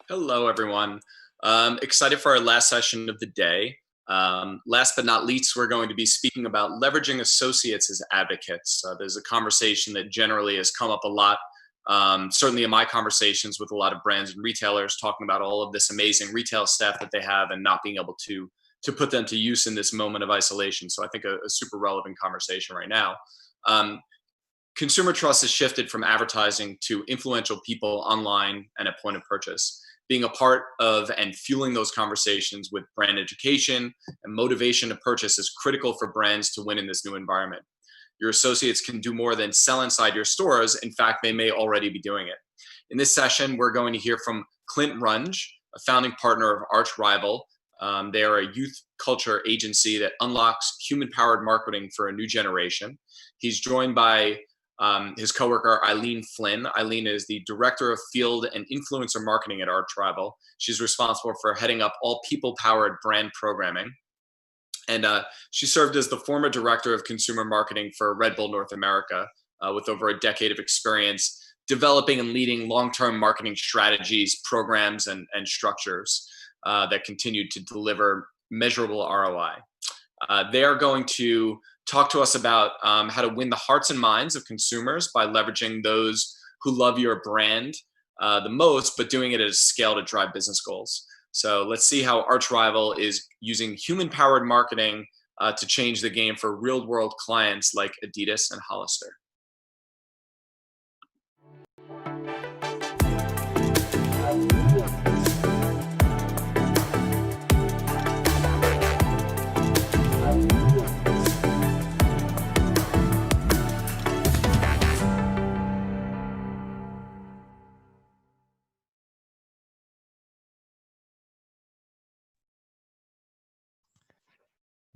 Hello, everyone. Excited for our last session of the day. Last but not least, we're going to be speaking about leveraging associates as advocates. There's a conversation that generally has come up a lot, certainly in my conversations with a lot of brands and retailers, talking about all of this amazing retail staff that they have and not being able to put them to use in this moment of isolation. So I think a super relevant conversation right now. Um, Consumer trust has shifted from advertising to influential people online and at point of purchase. Being a part of and fueling those conversations with brand education and motivation to purchase is critical for brands to win in this new environment. Your associates can do more than sell inside your stores. In fact, they may already be doing it. In this session, we're going to hear from Clint Runge, a founding partner of RIW. They are a youth culture agency that unlocks human-powered marketing for a new generation. He's joined by his coworker, Eileen Flynn. Eileen is the Director of Field and Influencer Marketing at RIW. She's responsible for heading up all people-powered brand programming. And she served as the former Director of Consumer Marketing for Red Bull North America with over a decade of experience developing and leading long-term marketing strategies, programs, and structures that continued to deliver measurable ROI. They are going to talk to us about how to win the hearts and minds of consumers by leveraging those who love your brand the most, but doing it at a scale to drive business goals. So let's see how RIW is using human-powered marketing to change the game for real-world clients like Adidas and Hollister.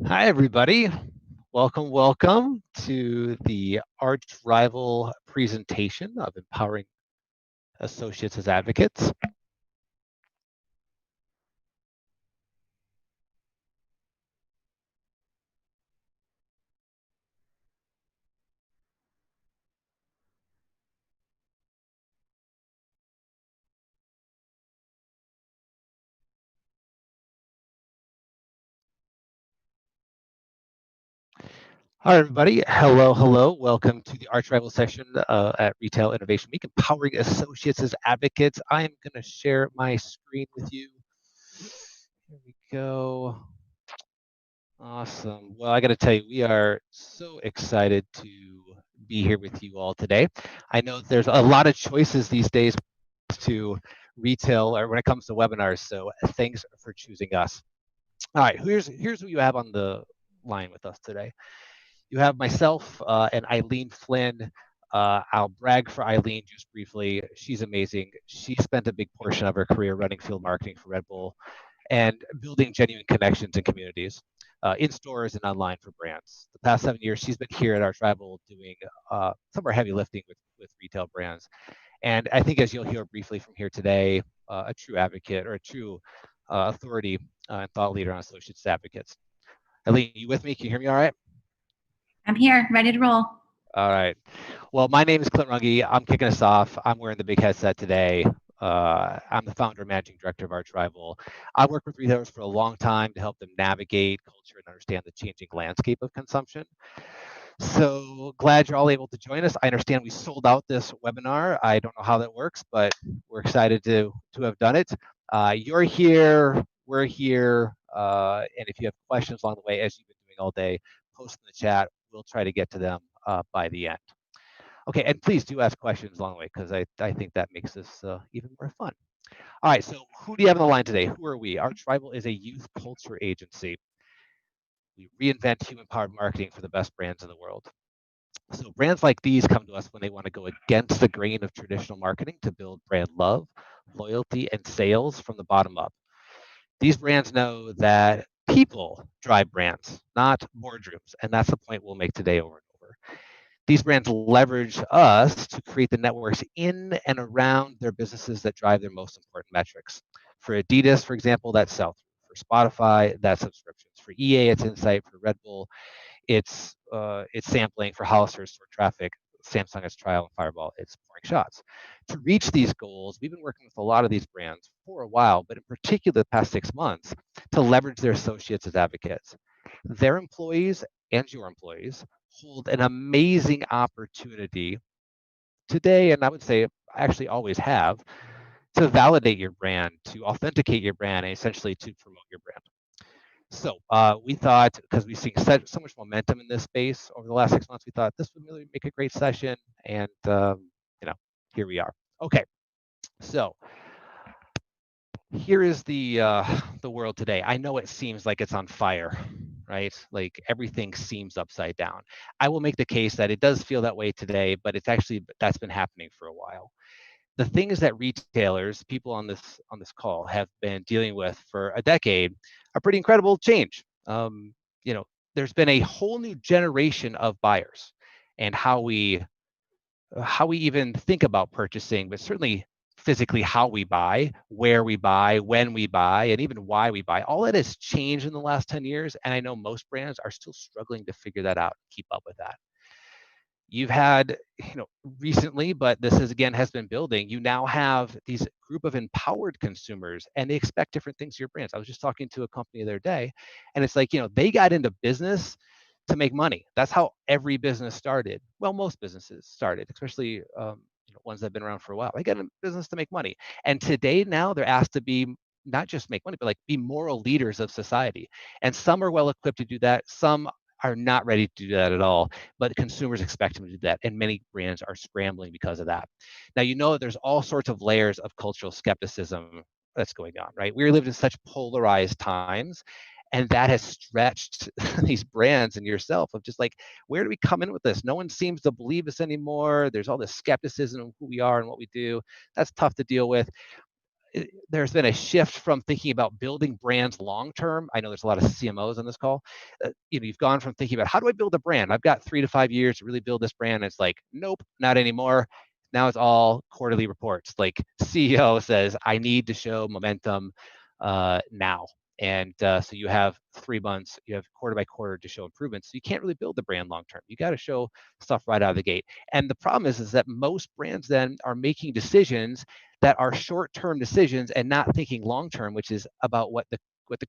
Hi, everybody. Welcome to the RIW presentation of Empowering Associates as Advocates. Hi, everybody. Hello. Welcome to the RIW session at Retail Innovation Week, Empowering Associates as Advocates. I am going to share my screen with you. Here we go. Awesome. Well, I got to tell you, we are so excited to be here with you all today. I know there's a lot of choices these days to retail or when it comes to webinars, so thanks for choosing us. All right, here's who you have on the line with us today. You have myself and Eileen Flynn. I'll brag for Eileen just briefly. She's amazing. She spent a big portion of her career running field marketing for Red Bull and building genuine connections in communities, in stores and online for brands. The past 7 years, she's been here at RIW doing some of our heavy lifting with retail brands. And I think as you'll hear briefly from here today, a true advocate or a true authority and thought leader on associates advocates. Eileen, you with me? Can you hear me all right? I'm here, ready to roll. All right. Well, my name is Clint Runge. I'm kicking us off. I'm wearing the big headset today. I'm the founder and managing director of RIW. I've worked with retailers for a long time to help them navigate culture and understand the changing landscape of consumption. So glad you're all able to join us. I understand we sold out this webinar. I don't know how that works, but we're excited to have done it. You're here, we're here, and if you have questions along the way, as you've been doing all day, post in the chat. We'll try to get to them by the end. Okay, and please do ask questions along the way because I think that makes this even more fun. All right, so who do you have on the line today? Who are we? RIW is a youth culture agency. We reinvent human-powered marketing for the best brands in the world. So brands like these come to us when they want to go against the grain of traditional marketing to build brand love, loyalty, and sales from the bottom up. These brands know that people drive brands, not boardrooms, and that's the point we'll make today over and over. These brands leverage us to create the networks in and around their businesses that drive their most important metrics. For Adidas, for example, that's sell-through. For Spotify, that's subscriptions. For EA, it's insight. For Red Bull, it's sampling. For Hollister, store traffic. Samsung has Trial, and Fireball, it's pouring shots. To reach these goals, we've been working with a lot of these brands for a while, but in particular the past 6 months, to leverage their associates as advocates. Their employees and your employees hold an amazing opportunity today, and I would say actually always have, to validate your brand, to authenticate your brand, and essentially to promote your brand. So we thought, because we've seen so much momentum in this space over the last 6 months, we thought this would really make a great session, and here we are. Okay, so here is the world today. I know it seems like it's on fire, right? Like everything seems upside down. I will make the case that it does feel that way today, but that's been happening for a while. The things that retailers, people on this call, have been dealing with for a decade are pretty incredible change. There's been a whole new generation of buyers, and how we even think about purchasing, but certainly physically how we buy, where we buy, when we buy, and even why we buy. All that has changed in the last 10 years, and I know most brands are still struggling to figure that out and keep up with that. You've had, recently, but this has been building. You now have these group of empowered consumers, and they expect different things of your brands. I was just talking to a company the other day, and it's like, they got into business to make money. That's how every business started. Well, most businesses started, especially ones that have been around for a while. They got in business to make money, and today now they're asked to be not just make money, but like be moral leaders of society. And some are well equipped to do that. Some are not ready to do that at all, but consumers expect them to do that, and many brands are scrambling because of that. Now, there's all sorts of layers of cultural skepticism that's going on, right? We live in such polarized times, and that has stretched these brands and yourself of just like, where do we come in with this? No one seems to believe us anymore. There's all this skepticism of who we are and what we do. That's tough to deal with. There's been a shift from thinking about building brands long term. I know there's a lot of CMOs on this call. You've gone from thinking about, how do I build a brand? I've got 3 to 5 years to really build this brand. And it's like, nope, not anymore. Now it's all quarterly reports. Like CEO says, I need to show momentum now. And so you have 3 months, you have quarter by quarter to show improvements. So you can't really build the brand long term. You got to show stuff right out of the gate. And the problem is that most brands then are making decisions that are short-term decisions and not thinking long-term, which is about what the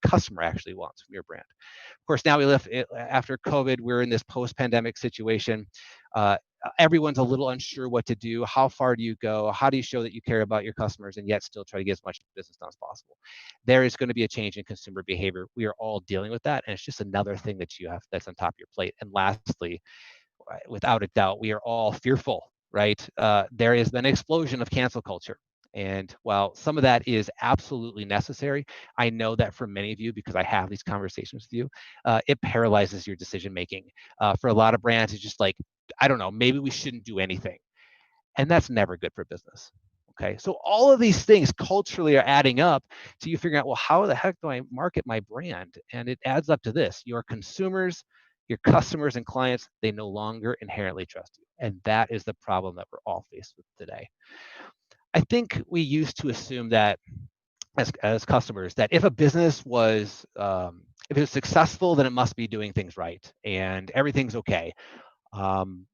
customer actually wants from your brand. Of course, now we live after COVID. We're in this post-pandemic situation. Everyone's a little unsure what to do. How far do you go? How do you show that you care about your customers and yet still try to get as much business done as possible? There is going to be a change in consumer behavior. We are all dealing with that, and it's just another thing that you have that's on top of your plate. And lastly, without a doubt, we are all fearful, right? There has been an explosion of cancel culture. And while some of that is absolutely necessary, I know that for many of you, because I have these conversations with you, it paralyzes your decision making. For a lot of brands, it's just like, I don't know, maybe we shouldn't do anything. And that's never good for business. Okay, so all of these things culturally are adding up to you figuring out, well, how the heck do I market my brand? And it adds up to this: your consumers, your customers and clients, they no longer inherently trust you. And that is the problem that we're all faced with today. I think we used to assume that as customers, that if a business was, if it was successful, then it must be doing things right and everything's okay.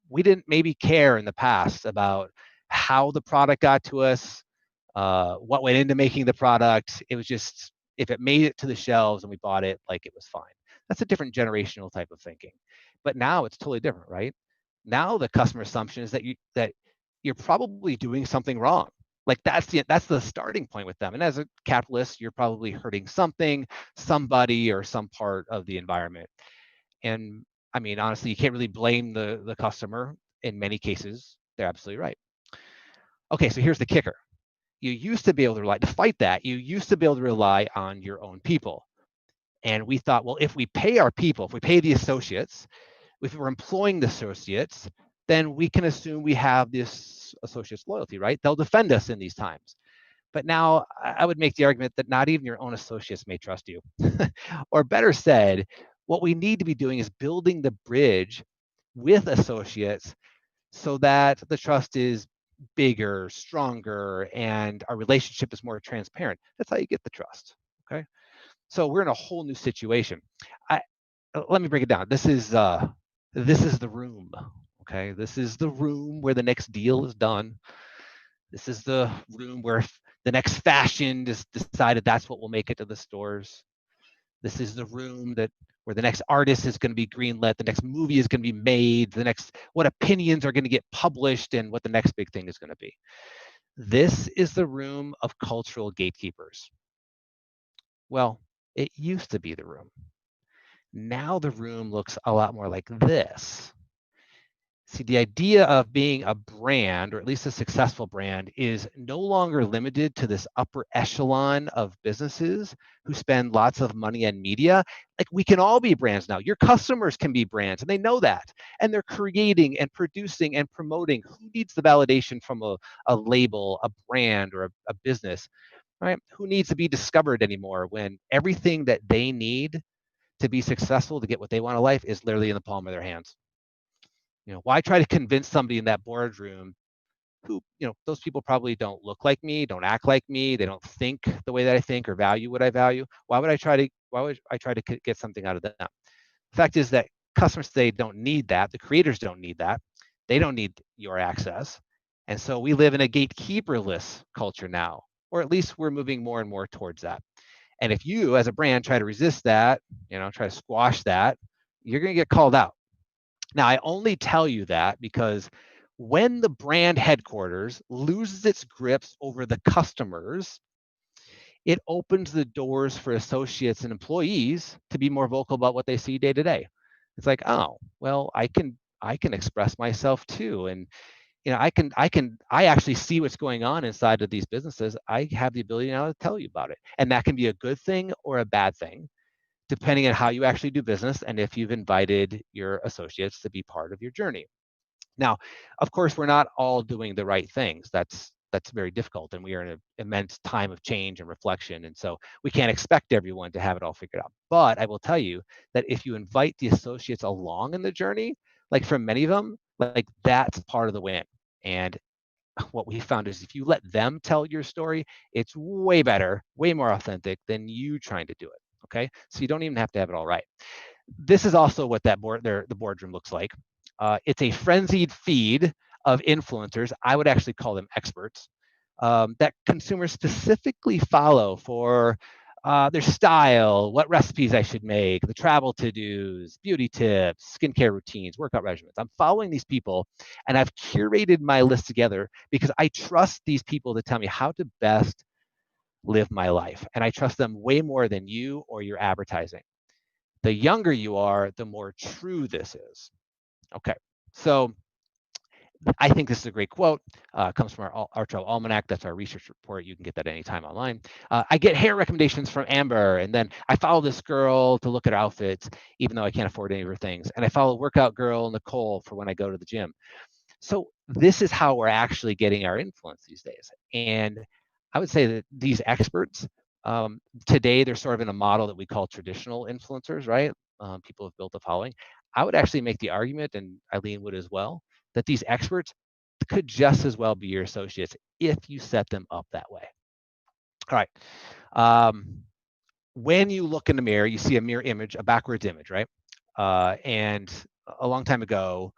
We didn't maybe care in the past about how the product got to us, what went into making the product. It was just, if it made it to the shelves and we bought it, like it was fine. That's a different generational type of thinking. But now it's totally different, right? Now the customer assumption is that you're probably doing something wrong. Like that's the starting point with them. And as a capitalist, you're probably hurting something, somebody, or some part of the environment. And I mean, honestly, you can't really blame the customer. In many cases, they're absolutely right. Okay, so here's the kicker. You used to be able to rely, to fight that, you used to be able to rely on your own people. And we thought, well, if we pay our people, if we pay the associates, if we're employing the associates, then we can assume we have this associates' loyalty, right? They'll defend us in these times. But now I would make the argument that not even your own associates may trust you. Or better said, what we need to be doing is building the bridge with associates so that the trust is bigger, stronger, and our relationship is more transparent. That's how you get the trust, okay? So we're in a whole new situation. Let me break it down. This is the room, Okay, this is the room where the next deal is done. This is the room where the next fashion is decided that's what will make it to the stores. This is the room where the next artist is going to be greenlit, the next movie is going to be made, what opinions are going to get published, and what the next big thing is going to be. This is the room of cultural gatekeepers. Well, it used to be the room. Now the room looks a lot more like this. See, the idea of being a brand, or at least a successful brand, is no longer limited to this upper echelon of businesses who spend lots of money on media. Like, we can all be brands now. Your customers can be brands, and they know that. And they're creating and producing and promoting. Who needs the validation from a label, a brand, or a business, right? Who needs to be discovered anymore when everything that they need to be successful, to get what they want in life, is literally in the palm of their hands? Why try to convince somebody in that boardroom who, those people probably don't look like me, don't act like me, they don't think the way that I think or value what I value? Why would I try to get something out of them? The fact is that customers today don't need that. The creators don't need that. They don't need your access. And so we live in a gatekeeperless culture now, or at least we're moving more and more towards that. And if you, as a brand, try to resist that, try to squash that, you're going to get called out. Now, I only tell you that because when the brand headquarters loses its grips over the customers, it opens the doors for associates and employees to be more vocal about what they see day to day. It's like, oh, well, I can express myself too. And I actually see what's going on inside of these businesses. I have the ability now to tell you about it. And that can be a good thing or a bad thing, depending on how you actually do business and if you've invited your associates to be part of your journey. Now, of course, we're not all doing the right things. That's very difficult, and we are in an immense time of change and reflection, and so we can't expect everyone to have it all figured out. But I will tell you that if you invite the associates along in the journey, like for many of them, like that's part of the win. And what we found is if you let them tell your story, it's way better, way more authentic than you trying to do it. Okay, so you don't even have to have it all right. This is also what the boardroom looks like. It's a frenzied feed of influencers. I would actually call them experts that consumers specifically follow for their style, what recipes I should make, the travel to-dos, beauty tips, skincare routines, workout regimens. I'm following these people, and I've curated my list together because I trust these people to tell me how to best live my life. And I trust them way more than you or your advertising. The younger you are, the more true this is. Okay, so I think this is a great quote. Comes from our Travel Almanac. That's our research report. You can get that anytime online. I get hair recommendations from Amber, and then I follow this girl to look at her outfits, even though I can't afford any of her things. And I follow workout girl Nicole for when I go to the gym. So this is how we're actually getting our influence these days. And I would say that these experts, today, they're sort of in a model that we call traditional influencers, right? People have built a following. I would actually make the argument, and Eileen would as well, that these experts could just as well be your associates if you set them up that way. All right. When you look in the mirror, you see a mirror image, a backwards image, right? And a long time ago,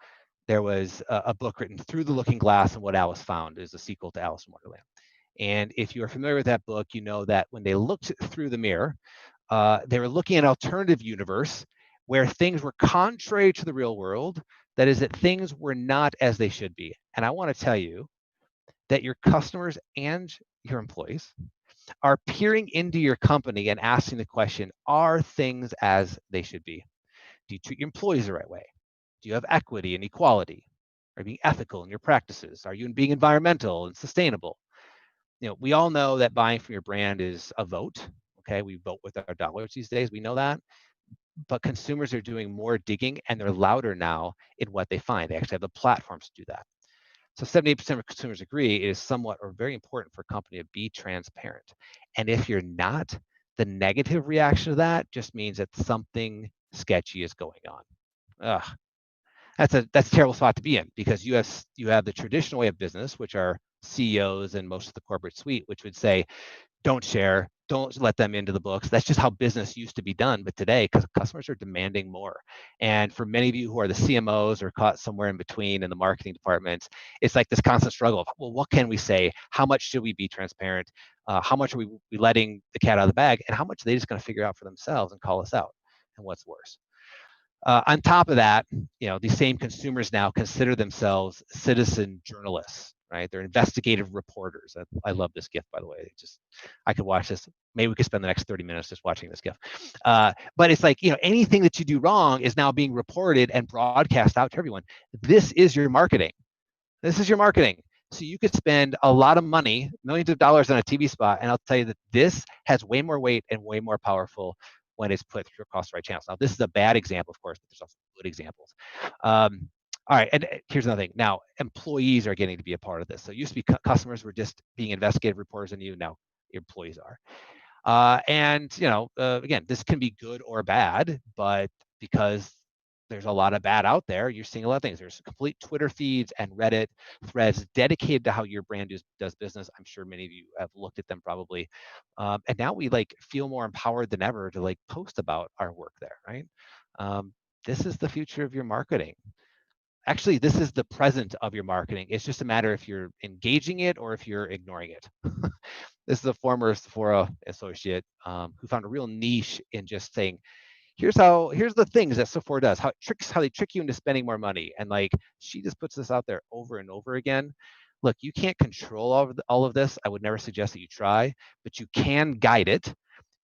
there was a book written, Through the Looking Glass and What Alice Found, is a sequel to Alice in Wonderland. And if you are familiar with that book, you know that when they looked through the mirror, they were looking at an alternative universe where things were contrary to the real world. That is, that things were not as they should be. And I want to tell you that your customers and your employees are peering into your company and asking the question, are things as they should be? Do you treat your employees the right way? Do you have equity and equality? Are you being ethical in your practices? Are you being environmental and sustainable? We all know that buying from your brand is a vote. Okay, we vote with our dollars these days. We know that. But consumers are doing more digging, and they're louder now in what they find. They actually have the platforms to do that. So 78% of consumers agree it is somewhat or very important for a company to be transparent. And if you're not, the negative reaction to that just means that something sketchy is going on. Ugh. That's a terrible spot to be in, because you have the traditional way of business, which are CEOs and most of the corporate suite, which would say, don't share, don't let them into the books. That's just how business used to be done. But today, because customers are demanding more. And for many of you who are the CMOs or caught somewhere in between in the marketing departments, it's like this constant struggle of, well, what can we say? How much should we be transparent? How much are we letting the cat out of the bag? And how much are they just going to figure out for themselves and call us out? And what's worse? On top of that, these same consumers now consider themselves citizen journalists, right? They're investigative reporters. I love this GIF, by the way. I could watch this. Maybe we could spend the next 30 minutes just watching this GIF. But it's like, anything that you do wrong is now being reported and broadcast out to everyone. This is your marketing. This is your marketing. So you could spend a lot of money, millions of dollars on a TV spot, and I'll tell you that this has way more weight and way more powerful when it's put through across the right channels. Now, this is a bad example, of course, but there's also good examples. All right, and here's another thing. Now, employees are getting to be a part of this. So it used to be customers were just being investigative reporters, and now your employees are. Again, this can be good or bad, but because there's a lot of bad out there, you're seeing a lot of things. There's complete Twitter feeds and Reddit threads dedicated to how your brand does business. I'm sure many of you have looked at them probably. And now we feel more empowered than ever to post about our work there, right? This is the future of your marketing. Actually, this is the present of your marketing. It's just a matter if you're engaging it or if you're ignoring it. This is a former Sephora associate who found a real niche in just saying, here's the things that Sephora does, how they trick you into spending more money. And she just puts this out there over and over again. Look, you can't control all of this. I would never suggest that you try, but you can guide it.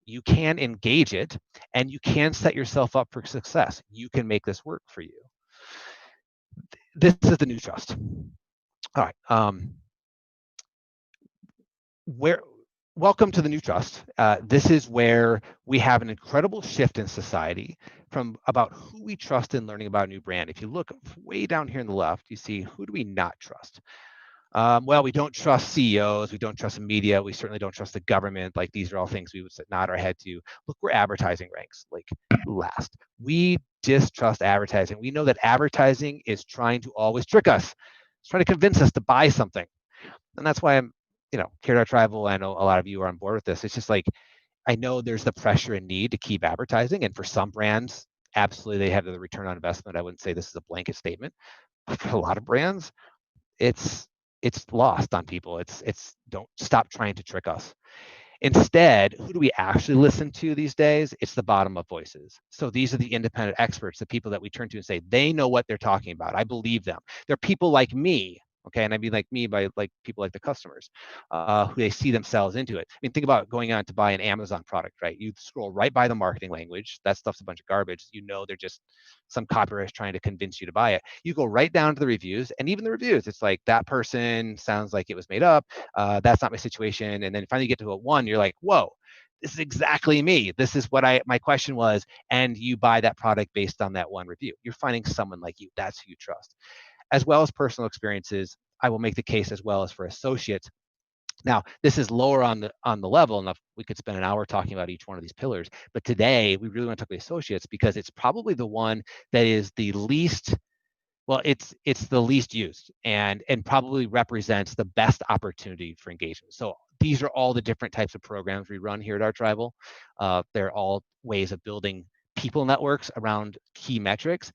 You can engage it, and you can set yourself up for success. You can make this work for you. This is the new trust. All right. Welcome to the new trust. This is where we have an incredible shift in society from about who we trust in learning about a new brand. If you look way down here on the left, you see, who do we not trust? Well, we don't trust CEOs. We don't trust the media. We certainly don't trust the government. These are all things we would nod our head to. Look where advertising ranks, last. We distrust advertising. We know that advertising is trying to always trick us. It's trying to convince us to buy something. And that's why I'm, here at our tribal, I know a lot of you are on board with this. It's just I know there's the pressure and need to keep advertising. And for some brands, absolutely, they have the return on investment. I wouldn't say this is a blanket statement. But for a lot of brands, it's lost on people. It's don't stop trying to trick us. Instead, who do we actually listen to these days? It's the bottom up voices. So these are the independent experts, the people that we turn to and say, they know what they're talking about. I believe them. They're people like me. Okay, and I mean me by people like the customers who they see themselves into it. I mean, think about going on to buy an Amazon product, right? You scroll right by the marketing language. That stuff's a bunch of garbage. They're just some copywriter trying to convince you to buy it. You go right down to the reviews, and even the reviews, it's that person sounds like it was made up. That's not my situation. And then finally you get to a one, you're like, whoa, this is exactly me. This is what my question was. And you buy that product based on that one review. You're finding someone like you. That's who you trust. As well as personal experiences, I will make the case as well as for associates. Now, this is lower on the level, and we could spend an hour talking about each one of these pillars. But today, we really want to talk about associates because it's probably the one that is the least, well, it's the least used and probably represents the best opportunity for engagement. So these are all the different types of programs we run here at our tribal. They're all ways of building people networks around key metrics.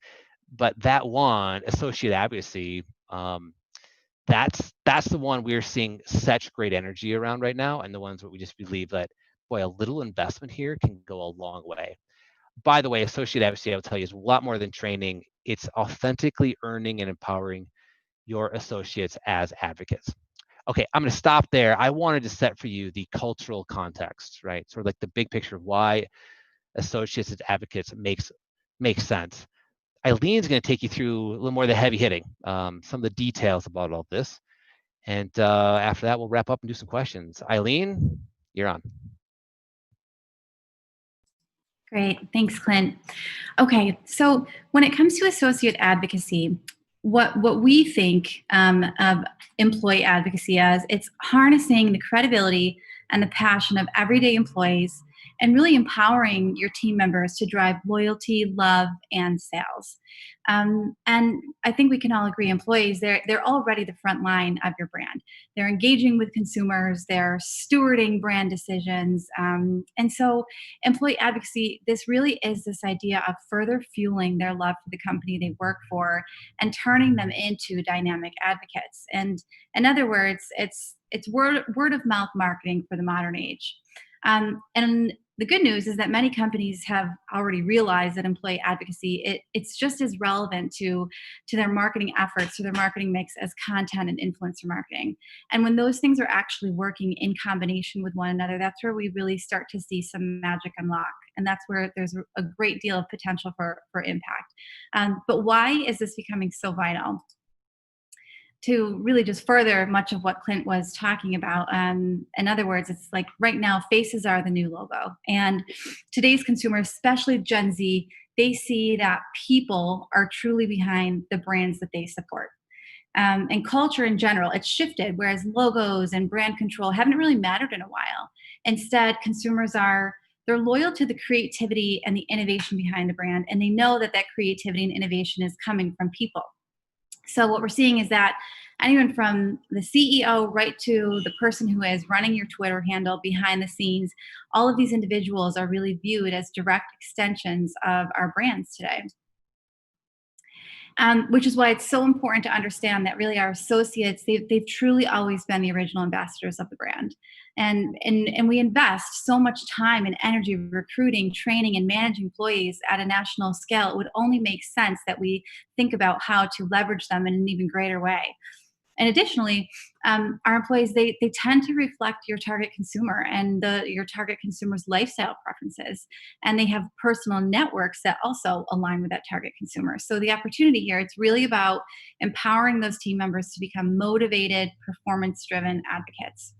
But that one, associate advocacy, that's the one we're seeing such great energy around right now, and the ones where we just believe that, boy, a little investment here can go a long way. By the way, associate advocacy, I will tell you, is a lot more than training. It's authentically earning and empowering your associates as advocates. Okay, I'm going to stop there. I wanted to set for you the cultural context, right? Sort of the big picture of why associates as advocates makes sense. Eileen's going to take you through a little more of the heavy hitting, some of the details about all this. And after that, we'll wrap up and do some questions. Eileen, you're on. Great. Thanks, Clint. Okay, so when it comes to associate advocacy, what we think of employee advocacy as, it's harnessing the credibility and the passion of everyday employees and really empowering your team members to drive loyalty, love, and sales. And I think we can all agree, employees, they're already the front line of your brand. They're engaging with consumers, they're stewarding brand decisions. And so employee advocacy, this really is this idea of further fueling their love for the company they work for and turning them into dynamic advocates. And in other words, it's word of mouth marketing for the modern age. And the good news is that many companies have already realized that employee advocacy, it's just as relevant to their marketing efforts, to their marketing mix as content and influencer marketing. And when those things are actually working in combination with one another, that's where we really start to see some magic unlock. And that's where there's a great deal of potential for impact. But why is this becoming so vital? To really just further much of what Clint was talking about. In other words, it's like right now, faces are the new logo. And today's consumers, especially Gen Z, they see that people are truly behind the brands that they support. And culture in general, it's shifted, whereas logos and brand control haven't really mattered in a while. Instead, consumers they're loyal to the creativity and the innovation behind the brand, and they know that creativity and innovation is coming from people. So what we're seeing is that anyone from the CEO right to the person who is running your Twitter handle behind the scenes, all of these individuals are really viewed as direct extensions of our brands today. Which is why it's so important to understand that really our associates, they've truly always been the original ambassadors of the brand. And we invest so much time and energy recruiting, training, and managing employees at a national scale. It would only make sense that we think about how to leverage them in an even greater way. And additionally, our employees, they tend to reflect your target consumer and your target consumer's lifestyle preferences. And they have personal networks that also align with that target consumer. So the opportunity here, it's really about empowering those team members to become motivated, performance-driven advocates.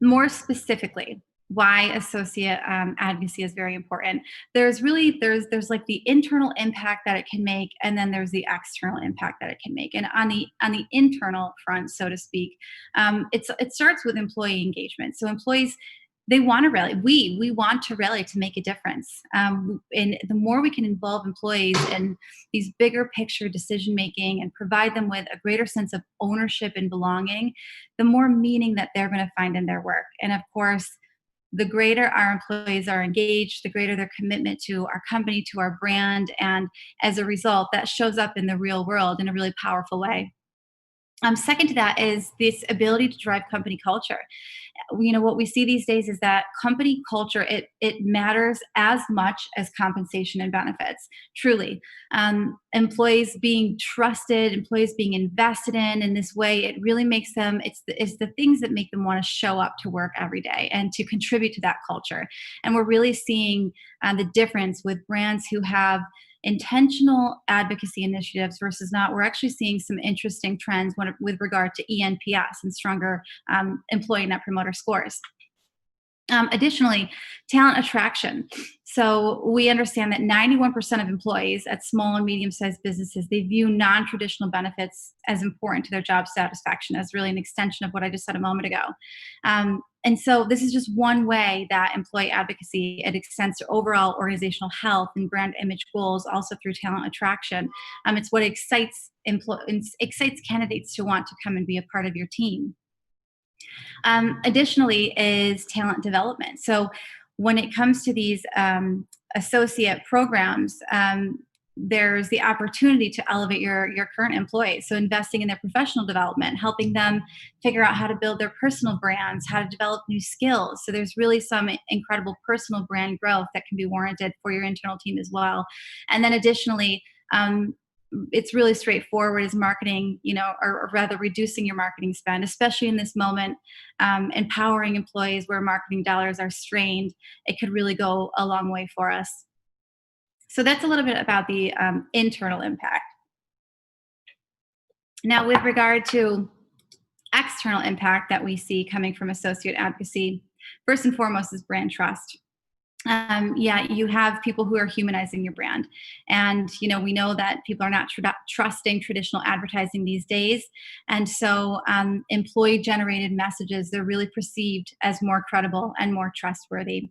More specifically, why associate advocacy is very important. There's like the internal impact that it can make, and then there's the external impact that it can make. And on the internal front, so to speak, it starts with employee engagement. So employees, they want to rally. We want to rally to make a difference. And the more we can involve employees in these bigger picture decision making and provide them with a greater sense of ownership and belonging, the more meaning that they're going to find in their work. And of course, the greater our employees are engaged, the greater their commitment to our company, to our brand. And as a result, that shows up in the real world in a really powerful way. Second to that is this ability to drive company culture. What we see these days is that company culture, it matters as much as compensation and benefits, truly. Employees being trusted, employees being invested in this way, it really makes them, it's the things that make them want to show up to work every day and to contribute to that culture. And we're really seeing the difference with brands who have intentional advocacy initiatives versus not. We're actually seeing some interesting trends with regard to ENPS and stronger employee net promoter scores. Additionally, talent attraction. So we understand that 91% of employees at small and medium-sized businesses, they view non-traditional benefits as important to their job satisfaction, as really an extension of what I just said a moment ago. And so this is just one way that employee advocacy, it extends to overall organizational health and brand image goals, also through talent attraction. It's what excites candidates to want to come and be a part of your team. Additionally is talent development. So when it comes to these associate programs, there's the opportunity to elevate your current employees. So investing in their professional development, helping them figure out how to build their personal brands, how to develop new skills. So there's really some incredible personal brand growth that can be warranted for your internal team as well. And then additionally, it's really straightforward is marketing, or rather reducing your marketing spend, especially in this moment, empowering employees where marketing dollars are strained. It could really go a long way for us. So that's a little bit about the internal impact. Now, with regard to external impact that we see coming from associate advocacy, first and foremost is brand trust. Yeah, you have people who are humanizing your brand. And, we know that people are not trusting traditional advertising these days. And so employee generated messages, they're really perceived as more credible and more trustworthy.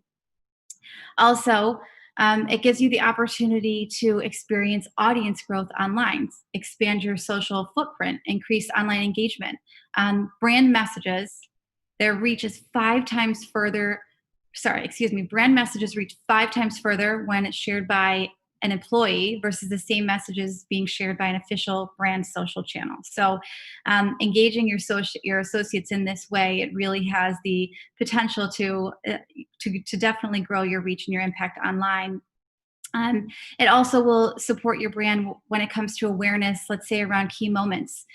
Also, it gives you the opportunity to experience audience growth online, expand your social footprint, increase online engagement. Brand messages, their reach is 5 times further. Sorry, excuse me. Brand messages reach 5 times further when it's shared by an employee versus the same messages being shared by an official brand social channel. So, engaging your associates in this way, it really has the potential to definitely grow your reach and your impact online. Um, it also will support your brand when it comes to awareness, let's say around key moments,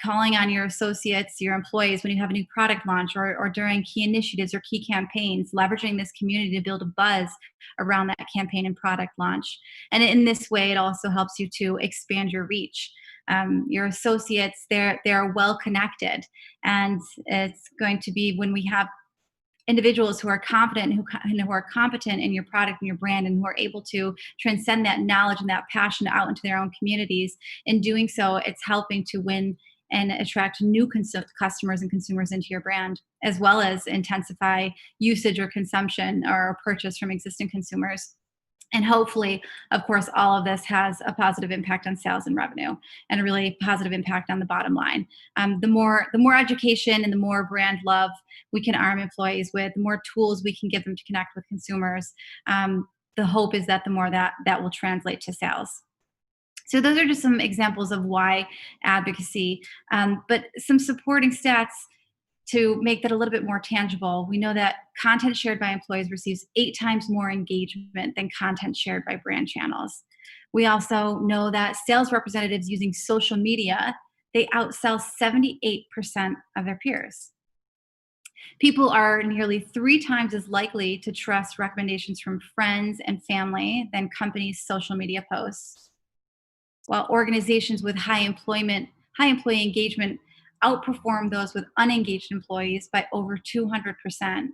calling on your associates, your employees when you have a new product launch or during key initiatives or key campaigns, leveraging this community to build a buzz around that campaign and product launch. And in this way, it also helps you to expand your reach. Your associates, they're well connected, and it's going to be when we have individuals who are confident and who are competent in your product and your brand and who are able to transcend that knowledge and that passion out into their own communities. In doing so, it's helping to win and attract new customers and consumers into your brand, as well as intensify usage or consumption or purchase from existing consumers. And hopefully, of course, all of this has a positive impact on sales and revenue, and a really positive impact on the bottom line. The more education and the more brand love we can arm employees with, the more tools we can give them to connect with consumers. The hope is that the more that will translate to sales. So those are just some examples of why advocacy, but some supporting stats to make that a little bit more tangible. We know that content shared by employees receives 8 times more engagement than content shared by brand channels. We also know that sales representatives using social media, they outsell 78% of their peers. People are nearly 3 times as likely to trust recommendations from friends and family than companies' social media posts, while organizations with high employee engagement outperform those with unengaged employees by over 200%.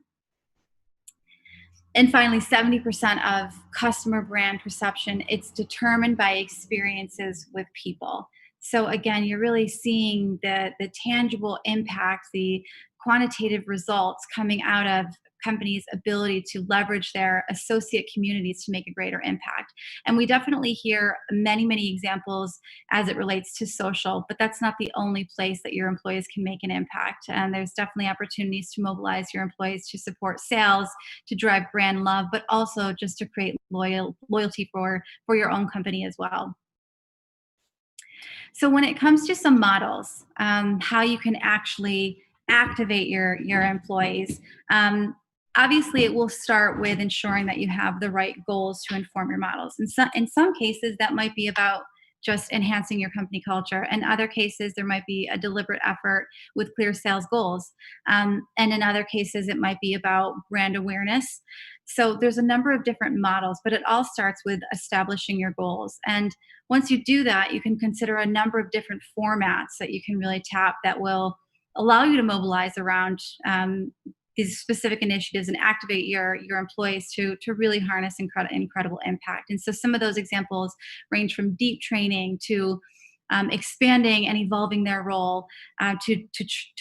And finally, 70% of customer brand perception, it's determined by experiences with people. So again, you're really seeing the tangible impact, the quantitative results coming out of companies' ability to leverage their associate communities to make a greater impact. And we definitely hear many, many examples as it relates to social, but that's not the only place that your employees can make an impact. And there's definitely opportunities to mobilize your employees to support sales, to drive brand love, but also just to create loyalty for your own company as well. So when it comes to some models, how you can actually activate your employees, obviously it will start with ensuring that you have the right goals to inform your models. In some cases, that might be about just enhancing your company culture. In other cases, there might be a deliberate effort with clear sales goals. And in other cases, it might be about brand awareness. So there's a number of different models, but it all starts with establishing your goals. And once you do that, you can consider a number of different formats that you can really tap that will allow you to mobilize around these specific initiatives and activate your employees to really harness incredible impact. And so some of those examples range from deep training to expanding and evolving their role, to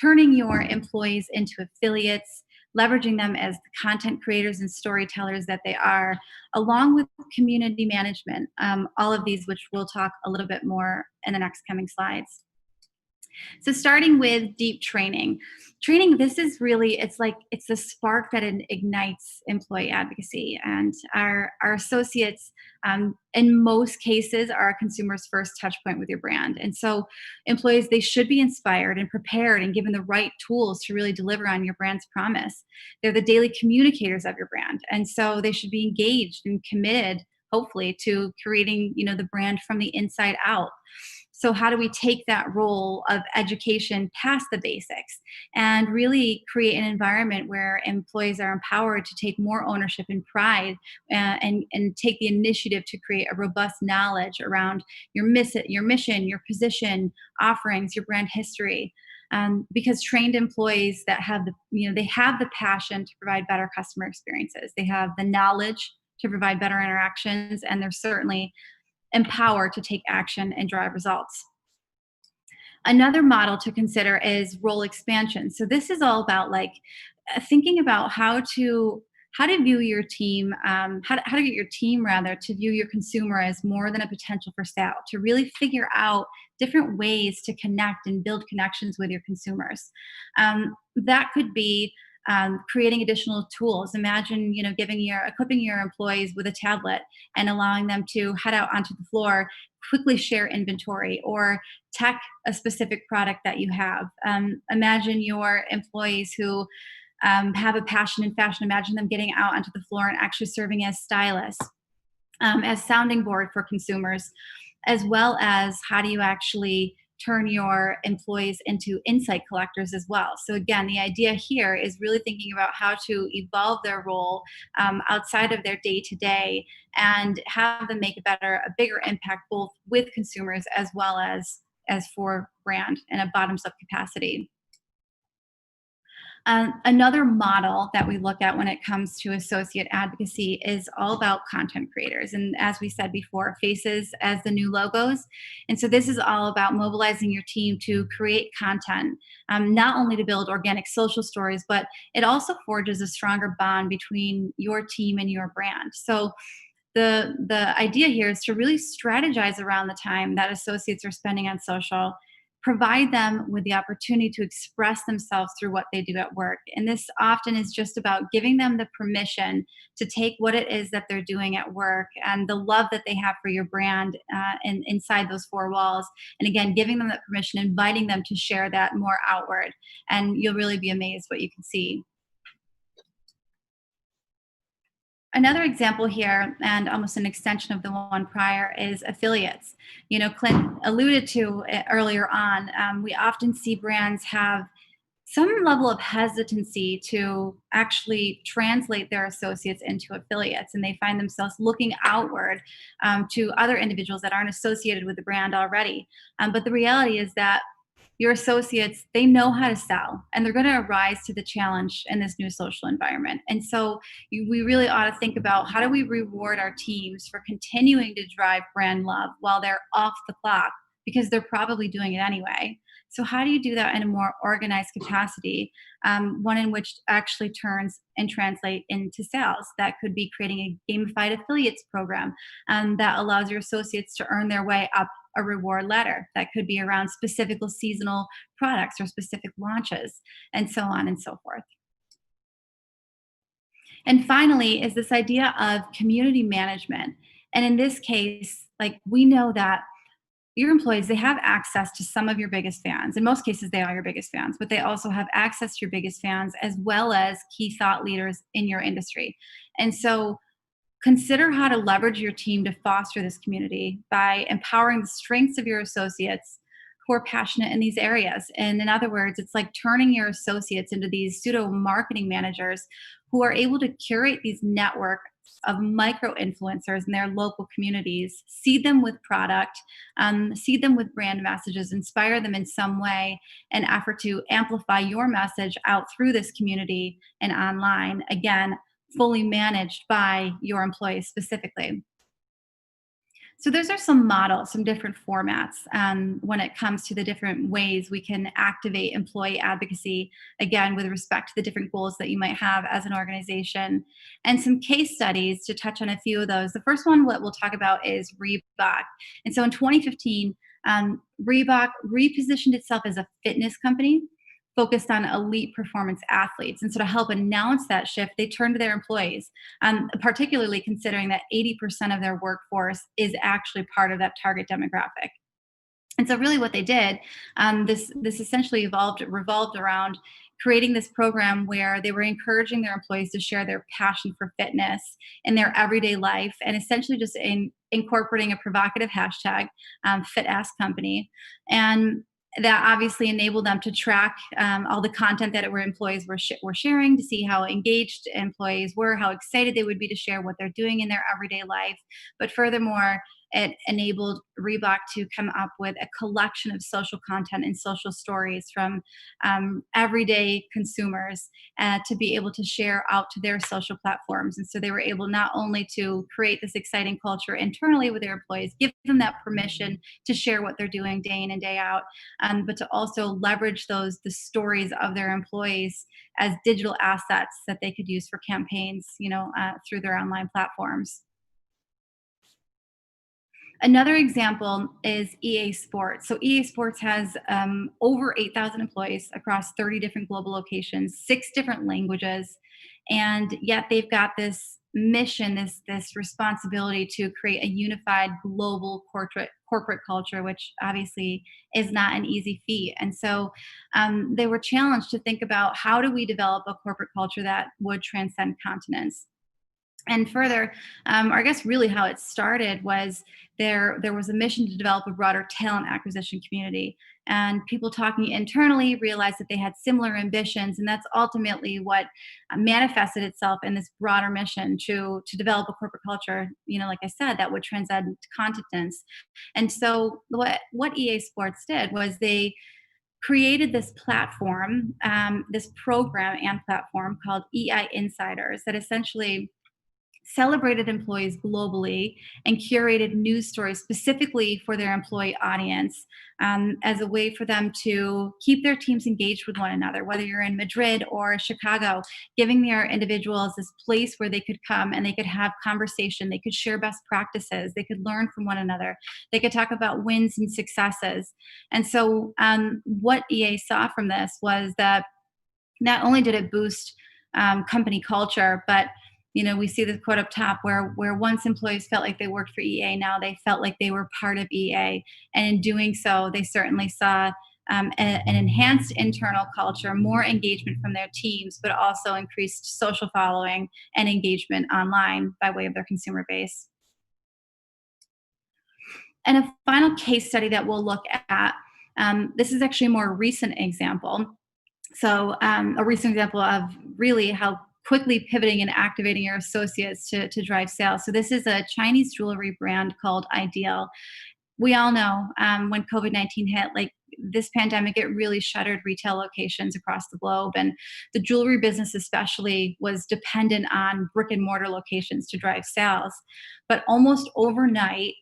turning your employees into affiliates, leveraging them as the content creators and storytellers that they are, along with community management. All of these, which we'll talk a little bit more in the next coming slides. So starting with deep training, this is really, it's the spark that ignites employee advocacy. And our associates, in most cases, are a consumer's first touch point with your brand. And so employees, they should be inspired and prepared and given the right tools to really deliver on your brand's promise. They're the daily communicators of your brand. And so they should be engaged and committed, hopefully, to creating, the brand from the inside out. So how do we take that role of education past the basics and really create an environment where employees are empowered to take more ownership and pride, and take the initiative to create a robust knowledge around your mission, your position, offerings, your brand history. because trained employees that have they have the passion to provide better customer experiences. They have the knowledge to provide better interactions, and they're certainly empowered to take action and drive results. Another model to consider is role expansion. So this is all about thinking about how to view your team, how to get your team rather to view your consumer as more than a potential for sale, to really figure out different ways to connect and build connections with your consumers. That could be creating additional tools. Imagine, equipping your employees with a tablet and allowing them to head out onto the floor, quickly share inventory or tech a specific product that you have. Imagine your employees who have a passion in fashion. Imagine them getting out onto the floor and actually serving as stylists, as sounding board for consumers, as well as how do you actually turn your employees into insight collectors as well. So again, the idea here is really thinking about how to evolve their role outside of their day-to-day and have them make a bigger impact both with consumers as well as for brand in a bottoms-up capacity. Another model that we look at when it comes to associate advocacy is all about content creators. And as we said before, faces as the new logos. And so this is all about mobilizing your team to create content, not only to build organic social stories, but it also forges a stronger bond between your team and your brand. So the idea here is to really strategize around the time that associates are spending on social, provide them with the opportunity to express themselves through what they do at work. And this often is just about giving them the permission to take what it is that they're doing at work and the love that they have for your brand and inside those four walls. And again, giving them that permission, inviting them to share that more outward. And you'll really be amazed what you can see. Another example here, and almost an extension of the one prior, is affiliates. Clint alluded to it earlier on. We often see brands have some level of hesitancy to actually translate their associates into affiliates, and they find themselves looking outward to other individuals that aren't associated with the brand already. But the reality is that your associates, they know how to sell, and they're going to rise to the challenge in this new social environment. And so we really ought to think about how do we reward our teams for continuing to drive brand love while they're off the clock, because they're probably doing it anyway. So how do you do that in a more organized capacity, one in which actually turns and translate into sales? That could be creating a gamified affiliates program that allows your associates to earn their way up a reward ladder. That could be around specific seasonal products or specific launches, and so on and so forth. And finally is this idea of community management. And in this case, we know that your employees, they have access to some of your biggest fans. In most cases, they are your biggest fans, but they also have access to your biggest fans as well as key thought leaders in your industry. And so consider how to leverage your team to foster this community by empowering the strengths of your associates who are passionate in these areas. And in other words, it's like turning your associates into these pseudo marketing managers who are able to curate these networks of micro influencers in their local communities, seed them with product, seed them with brand messages, inspire them in some way, an effort to amplify your message out through this community and online. Again, fully managed by your employees specifically. So those are some models, some different formats when it comes to the different ways we can activate employee advocacy, again, with respect to the different goals that you might have as an organization, and some case studies to touch on a few of those. The first one, what we'll talk about, is Reebok. And so in 2015, Reebok repositioned itself as a fitness company focused on elite performance athletes. And so to help announce that shift, they turned to their employees, particularly considering that 80% of their workforce is actually part of that target demographic. And so really what they did, this essentially revolved around creating this program where they were encouraging their employees to share their passion for fitness in their everyday life, and essentially just incorporating a provocative hashtag, #FitAssCompany. And that obviously enabled them to track all the content that employees were sharing, to see how engaged employees were, how excited they would be to share what they're doing in their everyday life. But furthermore, it enabled Reebok to come up with a collection of social content and social stories from everyday consumers to be able to share out to their social platforms. And so they were able not only to create this exciting culture internally with their employees, give them that permission to share what they're doing day in and day out, but to also leverage the stories of their employees as digital assets that they could use for campaigns, through their online platforms. Another example is EA Sports. So EA Sports has over 8,000 employees across 30 different global locations, 6 different languages, and yet they've got this mission, this responsibility to create a unified global corporate culture, which obviously is not an easy feat. And so they were challenged to think about, how do we develop a corporate culture that would transcend continents? And further, I guess really how it started was there was a mission to develop a broader talent acquisition community. And people talking internally realized that they had similar ambitions, and that's ultimately what manifested itself in this broader mission to develop a corporate culture, like I said, that would transcend continents. And so what EA Sports did was they created this platform, this program and platform called EI Insiders, that essentially celebrated employees globally and curated news stories specifically for their employee audience, as a way for them to keep their teams engaged with one another, whether you're in Madrid or Chicago, giving their individuals this place where they could come and they could have conversation, they could share best practices, they could learn from one another, they could talk about wins and successes. And so what EA saw from this was that not only did it boost company culture, but we see the quote up top where once employees felt like they worked for EA, now they felt like they were part of EA. And in doing so, they certainly saw an enhanced internal culture, more engagement from their teams, but also increased social following and engagement online by way of their consumer base. And a final case study that we'll look at, this is actually a more recent example. So a recent example of really how quickly pivoting and activating your associates to drive sales. So this is a Chinese jewelry brand called Ideal. We all know when COVID-19 hit, like this pandemic, it really shuttered retail locations across the globe. And the jewelry business especially was dependent on brick and mortar locations to drive sales. But almost overnight,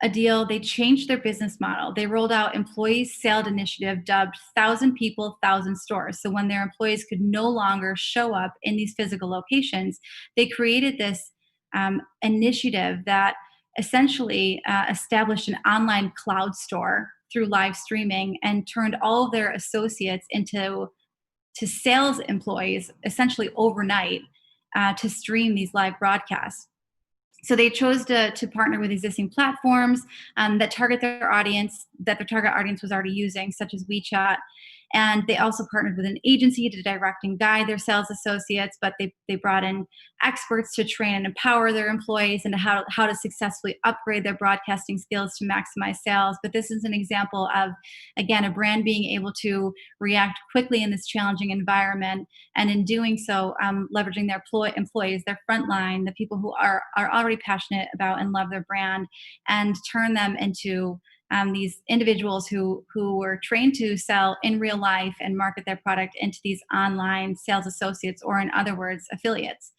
they changed their business model. They rolled out employees sales initiative dubbed 1,000 people, 1,000 stores. So when their employees could no longer show up in these physical locations, they created this initiative that essentially established an online cloud store through live streaming and turned all of their associates into sales employees essentially overnight to stream these live broadcasts. So they chose to partner with existing platforms that target their audience, that their target audience was already using, such as WeChat. And they also partnered with an agency to direct and guide their sales associates, but they brought in experts to train and empower their employees and how to successfully upgrade their broadcasting skills to maximize sales. But this is an example of, again, a brand being able to react quickly in this challenging environment, and in doing so, leveraging their employees, their frontline, the people who are already passionate about and love their brand, and turn them into these individuals who were trained to sell in real life and market their product into these online sales associates, or in other words, affiliates.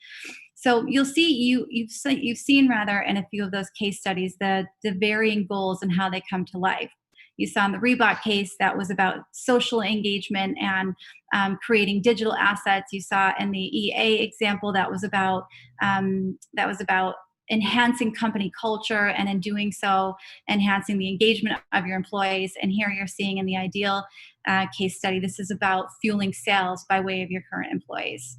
So you'll see, you've seen rather in a few of those case studies the varying goals and how they come to life. You saw in the Reebok case that was about social engagement and creating digital assets. You saw in the EA example that was about enhancing company culture, and in doing so, enhancing the engagement of your employees. And here you're seeing in the Ideal case study, this is about fueling sales by way of your current employees.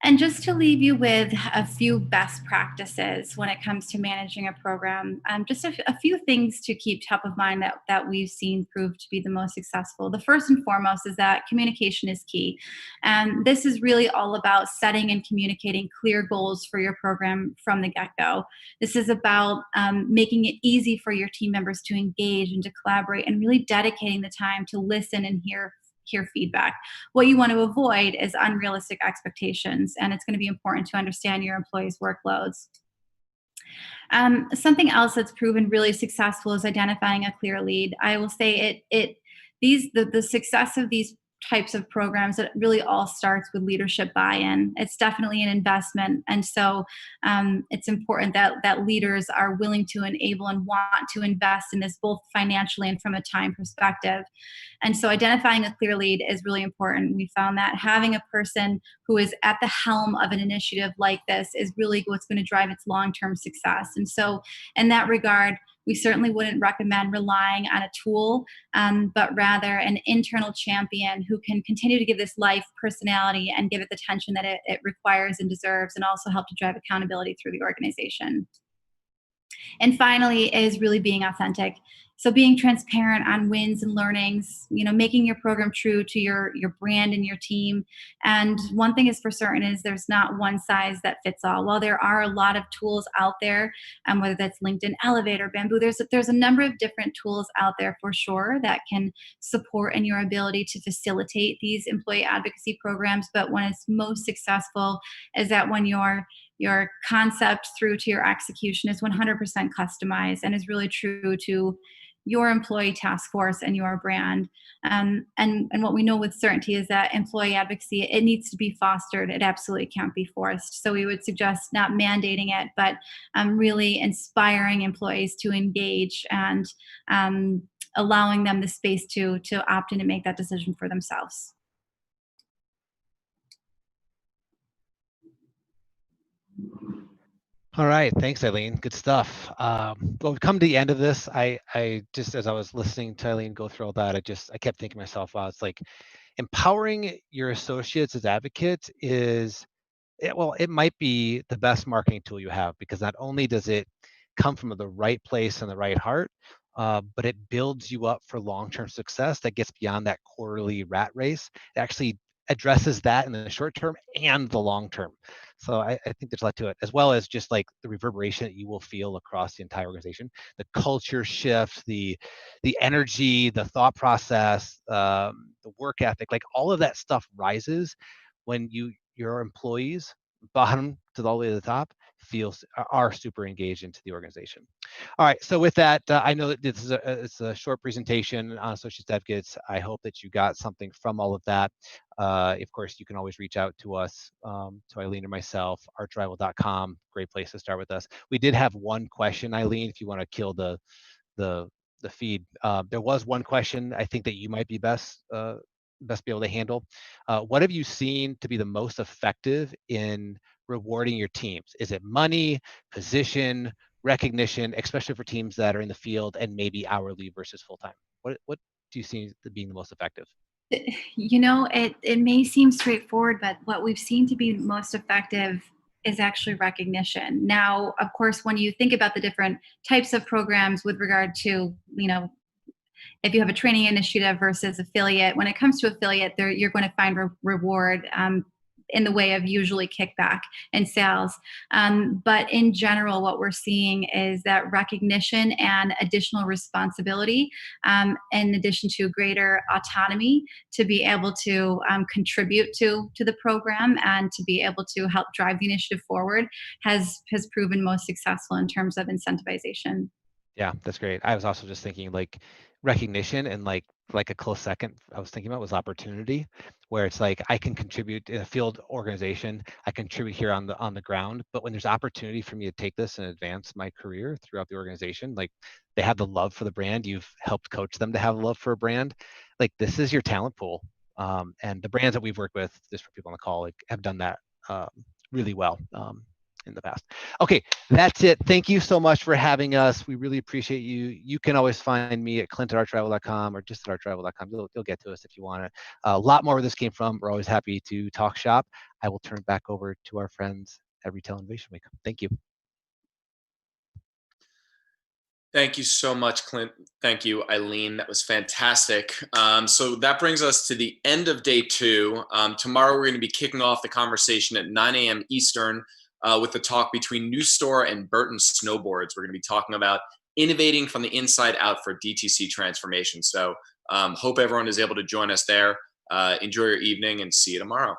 And just to leave you with a few best practices when it comes to managing a program, just a few things to keep top of mind that we've seen prove to be the most successful. The first and foremost is that communication is key. And this is really all about setting and communicating clear goals for your program from the get-go. This is about making it easy for your team members to engage and to collaborate, and really dedicating the time to listen and hear feedback. What you want to avoid is unrealistic expectations, and it's going to be important to understand your employees' workloads. Something else that's proven really successful is identifying a clear lead. I will say the success of these types of programs, it really all starts with leadership buy-in. It's definitely an investment, and so it's important that leaders are willing to enable and want to invest in this both financially and from a time perspective. And so identifying a clear lead is really important. We found that having a person who is at the helm of an initiative like this is really what's going to drive its long-term success. And so in that regard, we certainly wouldn't recommend relying on a tool, but rather an internal champion who can continue to give this life personality and give it the attention that it requires and deserves, and also help to drive accountability through the organization. And finally is really being authentic. So being transparent on wins and learnings, making your program true to your brand and your team. And one thing is for certain is there's not one size that fits all. While there are a lot of tools out there, whether that's LinkedIn Elevate or Bamboo, there's a number of different tools out there for sure that can support in your ability to facilitate these employee advocacy programs. But when it's most successful is that when your concept through to your execution is 100% customized and is really true to your employee task force and your brand. And what we know with certainty is that employee advocacy, it needs to be fostered. It absolutely can't be forced. So we would suggest not mandating it, but really inspiring employees to engage and allowing them the space to opt in and make that decision for themselves. All right, thanks, Eileen. Good stuff. Well, we've come to the end of this. I just, as I was listening to Eileen go through all that, I kept thinking to myself, wow, it's like empowering your associates as advocates it might be the best marketing tool you have, because not only does it come from the right place and the right heart, but it builds you up for long-term success that gets beyond that quarterly rat race. It actually addresses that in the short term and the long term. So I think there's a lot to it, as well as just like the reverberation that you will feel across the entire organization, the culture shift, the energy, the thought process, the work ethic, like all of that stuff rises when your employees, bottom to all the way to the top, are super engaged into the organization. All right, so with that, I know that it's a short presentation on associates advocates. I hope that you got something from all of that. Of course, you can always reach out to us, to Eileen or myself, archrival.com, great place to start with us. We did have one question, Eileen, if you want to kill the feed. There was one question I think that you might be best be able to handle. What have you seen to be the most effective in rewarding your teams? Is it money, position, recognition, especially for teams that are in the field and maybe hourly versus full-time? What do you see being the most effective? It may seem straightforward, but what we've seen to be most effective is actually recognition. Now, of course, when you think about the different types of programs with regard to, if you have a training initiative versus affiliate, when it comes to affiliate, you're going to find reward in the way of usually kickback and sales. But in general, what we're seeing is that recognition and additional responsibility, in addition to greater autonomy to be able to contribute to the program and to be able to help drive the initiative forward has proven most successful in terms of incentivization. Yeah, that's great. I was also just thinking like recognition, and like a close second I was thinking about was opportunity, where it's like I can contribute in a field organization, I contribute here on the ground, but when there's opportunity for me to take this and advance my career throughout the organization, like they have the love for the brand, you've helped coach them to have love for a brand, like this is your talent pool. And the brands that we've worked with, just for people on the call, like have done that really well. In the past. Okay, that's it. Thank you so much for having us. We really appreciate you. You can always find me at clint@archrival.com or just at archrival.com. You'll get to us if you want it. A lot more where this came from. We're always happy to talk shop. I will turn back over to our friends at Retail Innovation Week. Thank you. Thank you so much, Clint. Thank you, Eileen. That was fantastic. So that brings us to the end of day 2. Tomorrow, we're going to be kicking off the conversation at 9 a.m. Eastern with the talk between New Store and Burton Snowboards. We're going to be talking about innovating from the inside out for DTC transformation. So hope everyone is able to join us there. Enjoy your evening and see you tomorrow.